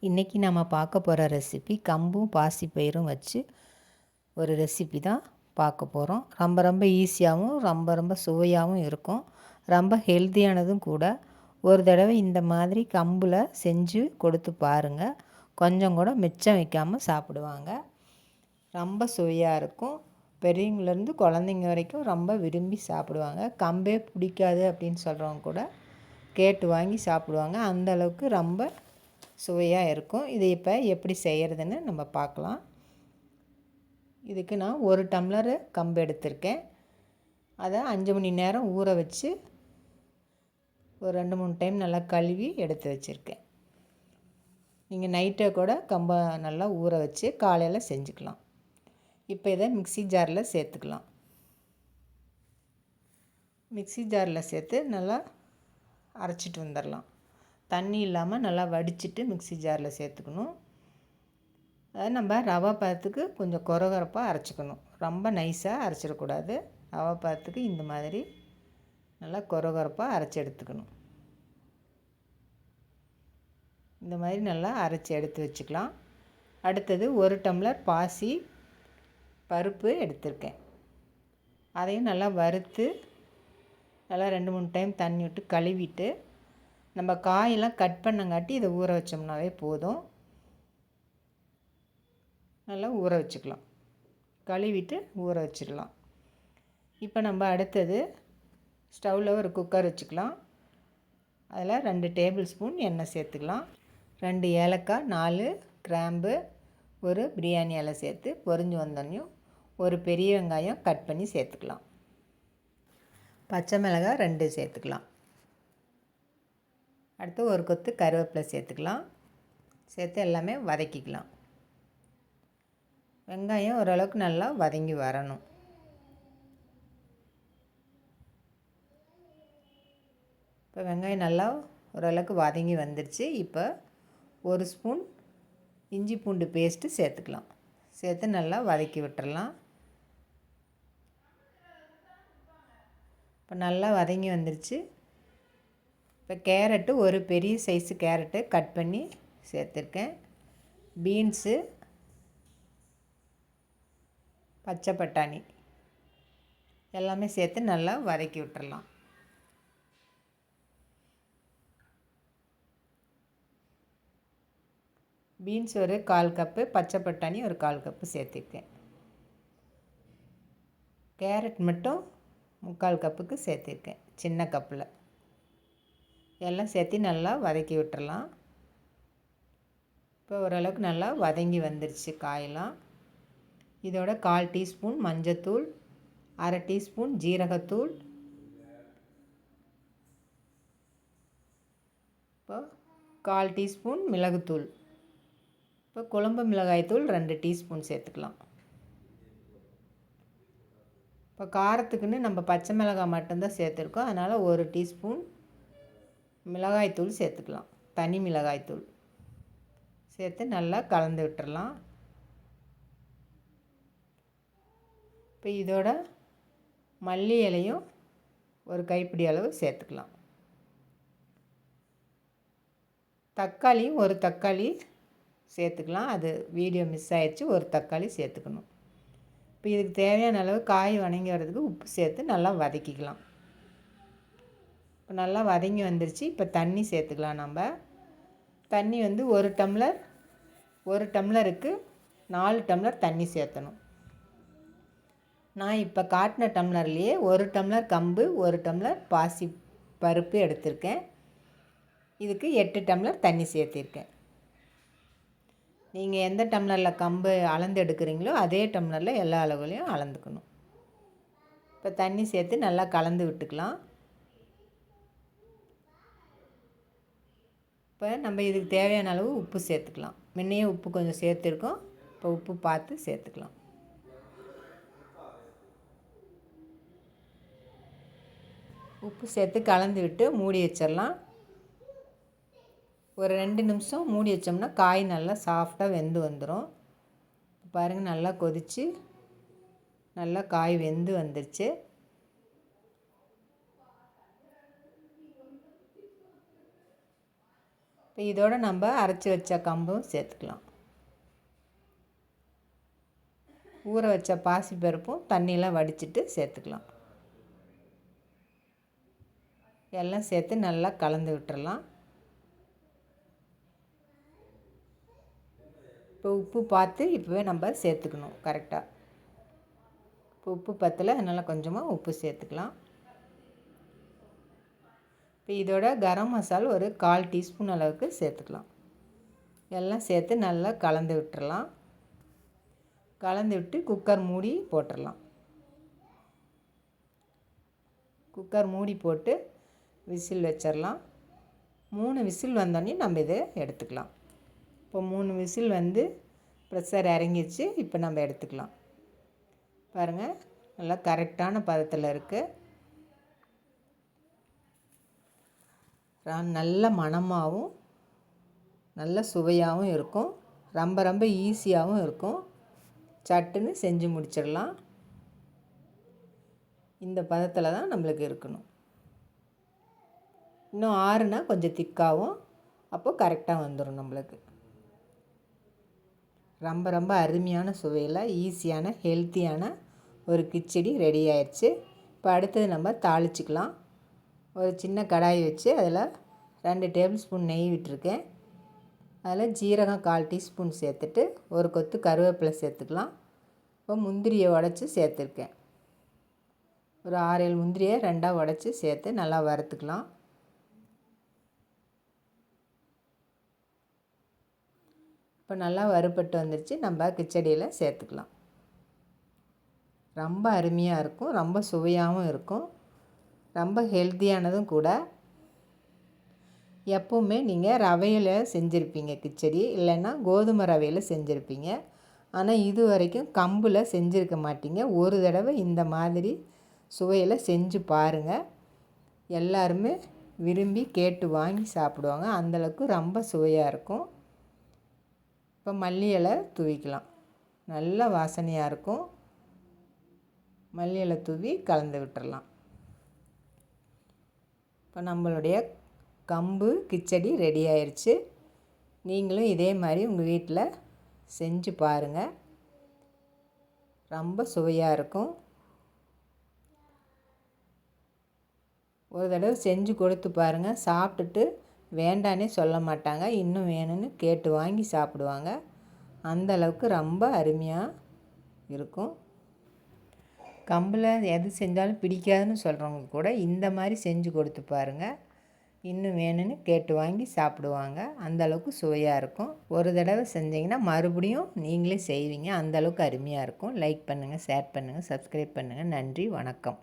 இன்றைக்கி நம்ம பார்க்க போகிற ரெசிபி கம்பும் பாசிப்பயிரும் வச்சு ஒரு ரெசிபி தான் பார்க்க போகிறோம். ரொம்ப ரொம்ப ஈஸியாகவும் ரொம்ப சுவையாகவும் இருக்கும். ரொம்ப ஹெல்த்தியானதும் கூட. ஒரு தடவை இந்த மாதிரி கம்பில் செஞ்சு கொடுத்து பாருங்கள். கொஞ்சம் கூட மிச்சம் வைக்காமல் சாப்பிடுவாங்க. ரொம்ப சுவையாக இருக்கும். பெரியவங்கலேருந்து குழந்தைங்க வரைக்கும் ரொம்ப விரும்பி சாப்பிடுவாங்க. கம்பே பிடிக்காது அப்படின்னு சொல்கிறவங்க கூட கேட்டு வாங்கி சாப்பிடுவாங்க. அந்தளவுக்கு ரொம்ப சுவையாக இருக்கும். இது இப்போ எப்படி செய்கிறதுன்னு நம்ம பார்க்கலாம். இதுக்கு நான் 1 டம்ளர் கம்பு எடுத்திருக்கேன். அதை 5 மணி நேரம் ஊற வச்சு ஒரு 2-3 டைம் நல்லா கழுவி எடுத்து வச்சுருக்கேன். நீங்கள் நைட்டை கூட கம்பை நல்லா ஊற வச்சு காலையில் செஞ்சுக்கலாம். இப்போ இதை மிக்ஸி ஜாரில் சேர்த்துக்கலாம். மிக்ஸி ஜாரில் சேர்த்து நல்லா அரைச்சிட்டு வந்துடலாம். தண்ணி இல்லாமல் நல்லா வடிச்சிட்டு மிக்ஸி ஜாரில் சேர்த்துக்கணும். அதை நம்ம ரவை பதத்துக்கு கொஞ்சம் கொரகொரப்பாக அரைச்சிக்கணும். ரொம்ப நைஸாக அரைச்சிடக்கூடாது. ரவை பதத்துக்கு இந்த மாதிரி நல்லா கொரகொரப்பாக அரைச்சி எடுத்துக்கணும். இந்த மாதிரி நல்லா அரைச்சி எடுத்து வச்சுக்கலாம். அடுத்தது 1 டம்ளர் பாசி பருப்பு எடுத்திருக்கேன். அதையும் நல்லா வறுத்து நல்லா 2-3 டைம் தண்ணி விட்டு கழுவிட்டு நம்ம காயெல்லாம் கட் பண்ணங்காட்டி இதை ஊற வச்சோம்னாவே போதும். நல்லா ஊற வச்சுக்கலாம். கழுவிட்டு ஊற வச்சிடலாம். இப்போ நம்ம அடுத்தது ஸ்டவ்வில் ஒரு குக்கர் வச்சுக்கலாம். அதில் 2 டேபிள் ஸ்பூன் எண்ணெய் சேர்த்துக்கலாம். 2 ஏலக்காய், 4 கிராம்பு, ஒரு பிரியாணி இலை சேர்த்து பொரிஞ்சு வந்தோடனையும் ஒரு பெரிய வெங்காயம் கட் பண்ணி சேர்த்துக்கலாம். பச்சை மிளகாய் 2 சேர்த்துக்கலாம். அடுத்து ஒரு கொத்து கருவேப்பிலை சேர்த்துக்கலாம். சேர்த்து எல்லாமே வதக்கிக்கலாம். வெங்காயம் ஓரளவுக்கு நல்லா வதங்கி வரணும். இப்போ வெங்காயம் நல்லா ஓரளவுக்கு வதங்கி வந்துடுச்சு. இப்போ 1 ஸ்பூன் இஞ்சி பூண்டு பேஸ்ட்டு சேர்த்துக்கலாம். சேர்த்து நல்லா வதக்கி விட்டுறலாம். இப்போ நல்லா வதங்கி வந்துடுச்சு. இப்போ கேரட்டு ஒரு பெரிய சைஸு கேரட்டு கட் பண்ணி சேர்த்துருக்கேன். பீன்ஸு, பச்சை பட்டாணி எல்லாமே சேர்த்து நல்லா வதக்கி விட்டுறலாம். பீன்ஸ் ஒரு 1/4 கப்பு, பச்சை பட்டாணி ஒரு 1/4 கப்பு சேர்த்துருக்கேன். கேரட் மட்டும் 3/4 கப்புக்கு சேர்த்துருக்கேன், சின்ன கப்பில். எல்லாம் சேர்த்து நல்லா வதக்கி விட்டுறலாம். இப்போ ஓரளவுக்கு நல்லா வதங்கி வந்துடுச்சு காயெல்லாம். இதோட 1/4 டீஸ்பூன் மஞ்சத்தூள், 1/2 டீஸ்பூன் ஜீரகத்தூள், இப்போ 1/4 டீஸ்பூன் மிளகுத்தூள், இப்போ குழம்பு மிளகாய்த்தூள் 2 டீஸ்பூன் சேர்த்துக்கலாம். இப்போ காரத்துக்குன்னு நம்ம பச்சை மிளகாய் மட்டும்தான் சேர்த்துருக்கோம். அதனால் 1 டீஸ்பூன் மிளகாய்த்தூள் சேர்த்துக்கலாம். தனி மிளகாய்த்தூள் சேர்த்து நல்லா கலந்து விட்டுறலாம். இப்போ இதோட மல்லி இலையும் ஒரு கைப்பிடி அளவு சேர்த்துக்கலாம். தக்காளியும் ஒரு தக்காளி சேர்த்துக்கலாம். அது வீடியோ மிஸ் ஆயிடுச்சு. ஒரு தக்காளி சேர்த்துக்கணும். இப்போ இதுக்கு தேவையான அளவு காய் வதங்கி வர்றதுக்கு உப்பு சேர்த்து நல்லா வதக்கிக்கலாம். இப்போ நல்லா வதங்கி வந்துருச்சு. இப்போ தண்ணி சேர்த்துக்கலாம். நம்ம தண்ணி வந்து 1 டம்ளருக்கு 4 டம்ளர் தண்ணி சேர்த்தணும். நான் இப்போ காட்டின டம்ளர்லேயே 1 டம்ளர் கம்பு, 1 டம்ளர் பாசி பருப்பு எடுத்திருக்கேன். இதுக்கு 8 டம்ளர் தண்ணி சேர்த்திருக்கேன். நீங்கள் எந்த டம்ளரில் கம்பு அளந்து எடுக்கிறீங்களோ அதே டம்ளரில் எல்லா அளவுலையும் அளந்துக்கணும். இப்போ தண்ணி சேர்த்து நல்லா கலந்து விட்டுக்கலாம். இப்போ நம்ம இதுக்கு தேவையான அளவு உப்பு சேர்த்துக்கலாம். முன்னையே உப்பு கொஞ்சம் சேர்த்துருக்கோம். இப்போ உப்பு பார்த்து சேர்த்துக்கலாம். உப்பு சேர்த்து கலந்து விட்டு மூடி வச்சிடலாம். ஒரு 2 நிமிஷம் மூடி வச்சோம்னா காய் நல்லா சாஃப்டாக வெந்து வந்துடும். பாருங்கள், நல்லா கொதித்து நல்லா காய் வெந்து வந்துருச்சு. இப்போ இதோடு நம்ம அரைச்சி வச்ச கம்பும் சேர்த்துக்கலாம். ஊற வச்ச பாசிப்பருப்பும் தண்ணியெலாம் வடிச்சிட்டு சேர்த்துக்கலாம். எல்லாம் சேர்த்து நல்லா கலந்து விட்டுறலாம். இப்போ உப்பு பார்த்து இப்போவே நம்ம சேர்த்துக்கணும் கரெக்டாக. இப்போ உப்பு பத்தலை, அதனால் கொஞ்சமாக உப்பு சேர்த்துக்கலாம். இப்போ இதோட கரம் மசாலா ஒரு 1/4 டீஸ்பூன் அளவுக்கு சேர்த்துக்கலாம். எல்லாம் சேர்த்து நல்லா கலந்து விட்டுறலாம். கலந்து விட்டு குக்கர் மூடி போட்டுடலாம். குக்கர் மூடி போட்டு விசில் வச்சிடலாம். 3 விசில் வந்தோடனே நம்ம இதை எடுத்துக்கலாம். இப்போ 3 விசில் வந்து ப்ரெஷர் இறங்கிடுச்சு. இப்போ நம்ம எடுத்துக்கலாம். பாருங்கள், நல்லா கரெக்டான பதத்தில் இருக்குது. நல்ல மணமாகவும் நல்ல சுவையாகவும் இருக்கும். ரொம்ப ரொம்ப ஈஸியாகவும் இருக்கும். சட்டுன்னு செஞ்சு முடிச்சிடலாம். இந்த பதத்தில் தான் நம்மளுக்கு இருக்கணும். இன்னும் ஆறுனா கொஞ்சம் திக்காகவும், அப்போது கரெக்டாக வந்துடும் நம்மளுக்கு. ரொம்ப ரொம்ப அருமையான சுவையில் ஈஸியான ஹெல்த்தியான ஒரு கிச்சடி ரெடி ஆயிடுச்சு. இப்போ அடுத்தது நம்ம தாளிச்சிக்கலாம். ஒரு சின்ன கடாய் வச்சு அதில் 2 டேபிள் ஸ்பூன் நெய் விட்டுருக்கேன். அதில் ஜீரகம் 1/4 டீஸ்பூன் சேர்த்துட்டு ஒரு கொத்து கருவேப்பிலை சேர்த்துக்கலாம். இப்போ முந்திரியை உடச்சி சேர்த்துருக்கேன். ஒரு 6-7 முந்திரியை 2ஆக உடச்சி சேர்த்து நல்லா வறுத்துக்கலாம். இப்போ நல்லா வறுபட்டு வந்துடுச்சு. நம்ம கிச்சடியில் சேர்த்துக்கலாம். ரொம்ப அருமையாக இருக்கும். ரொம்ப சுவையாகவும் இருக்கும். ரொம்ப ஹெல்த்தியானதும் கூட. எப்போவுமே நீங்கள் ரவையில் செஞ்சுருப்பீங்க கிச்சடி, இல்லைன்னா கோதுமை ரவையில் செஞ்சுருப்பீங்க. ஆனால் இது வரைக்கும் கம்பில் செஞ்சுருக்க மாட்டீங்க. ஒரு தடவை இந்த மாதிரி சுவையில் செஞ்சு பாருங்கள். எல்லாருமே விரும்பி கேட்டு வாங்கி சாப்பிடுவாங்க. அந்தளவுக்கு ரொம்ப சுவையாக இருக்கும். இப்போ மல்லி இலை தூவிக்கலாம். நல்ல வாசனையாக இருக்கும். மல்லி இலை தூவி கலந்து விட்டுறலாம். இப்போ நம்மளுடைய கம்பு கிச்சடி ரெடி ஆயிடுச்சு. நீங்களும் இதே மாதிரி உங்கள் வீட்டில் செஞ்சு பாருங்கள். ரொம்ப சுவையாக இருக்கும். ஒரு தடவை செஞ்சு கொடுத்து பாருங்கள். சாப்பிட்டுட்டு வேண்டானே சொல்ல மாட்டாங்க. இன்னும் வேணும்னு கேட்டு வாங்கி சாப்பிடுவாங்க. அந்த அளவுக்கு ரொம்ப அருமையாக இருக்கும். கம்பில் எது செஞ்சாலும் பிடிக்காதுன்னு சொல்கிறவங்க கூட இந்த மாதிரி செஞ்சு கொடுத்து பாருங்கள். இன்னும் வேணும்னு கேட்டு வாங்கி சாப்பிடுவாங்க. அந்தளவுக்கு சுவையாக இருக்கும். ஒரு தடவை செஞ்சிங்கன்னா மறுபடியும் நீங்களே செய்வீங்க. அந்தளவுக்கு அருமையாக இருக்கும். லைக் பண்ணுங்கள், ஷேர் பண்ணுங்கள், சப்ஸ்கிரைப் பண்ணுங்கள். நன்றி, வணக்கம்.